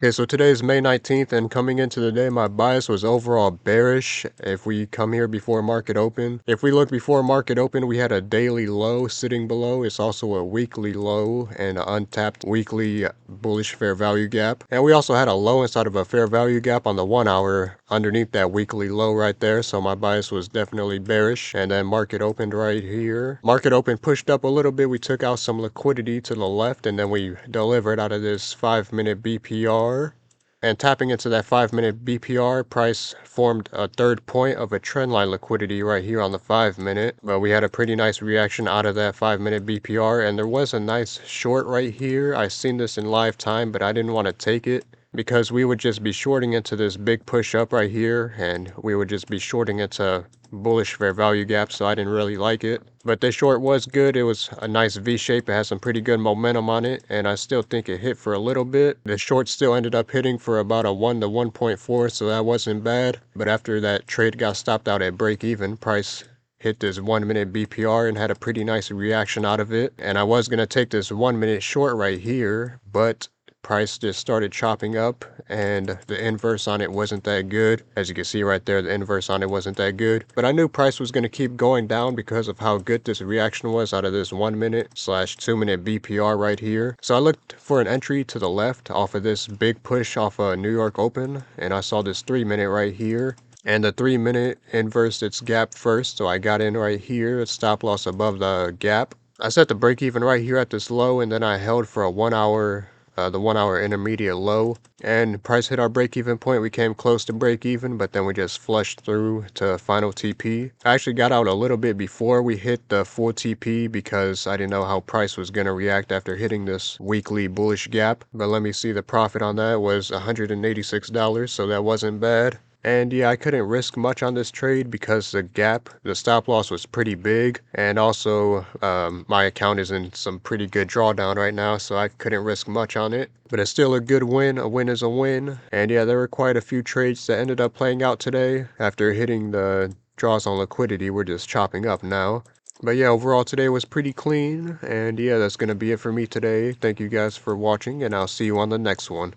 Okay, so today is May 19th, and coming into the day, my bias was overall bearish. If we come here before market open, if we look before market open, we had a daily low sitting below. It's also a weekly low and an untapped weekly bullish fair value gap. And we also had a low inside of a fair value gap on the 1 hour underneath that weekly low right there. So my bias was definitely bearish. And then market opened right here. Market open pushed up a little bit. We took out some liquidity to the left, and then we delivered out of this 5-minute BPR. And tapping into that 5-minute BPR, price formed a third point of a trendline liquidity right here on the 5-minute. But we had a pretty nice reaction out of that 5-minute BPR, and there was a nice short right here. I seen this in live time, but I didn't want to take it because we would just be shorting into this big push up right here, and we would just be shorting into bullish fair value gap, so I didn't really like it. But this short was good. It was a nice V shape. It has some pretty good momentum on it, and I still think it hit for a little bit. The short still ended up hitting for about a 1 to 1.4, so that wasn't bad. But after that trade got stopped out at break even, price hit this 1-minute BPR and had a pretty nice reaction out of it. And I was going to take this 1-minute short right here, but price just started chopping up, and the inverse on it wasn't that good. As you can see right there, the inverse on it wasn't that good. But I knew price was going to keep going down because of how good this reaction was out of this 1-minute/2-minute BPR right here. So I looked for an entry to the left off of this big push off a New York Open, and I saw this 3-minute right here. And the 3-minute inversed its gap first, so I got in right here, stop loss above the gap. I set the break even right here at this low, and then I held for a 1 hour, the 1 hour intermediate low, and price hit our break even point. We came close to break even, but then we just flushed through to final TP. I actually got out a little bit before we hit the full TP because I didn't know how price was going to react after hitting this weekly bullish gap. But let me see, the profit on that was $186, so that wasn't bad. And yeah, I couldn't risk much on this trade because the stop loss was pretty big. And also, my account is in some pretty good drawdown right now, so I couldn't risk much on it. But it's still a good win. A win is a win. And yeah, there were quite a few trades that ended up playing out today. After hitting the draws on liquidity, we're just chopping up now. But yeah, overall today was pretty clean. And yeah, that's going to be it for me today. Thank you guys for watching, and I'll see you on the next one.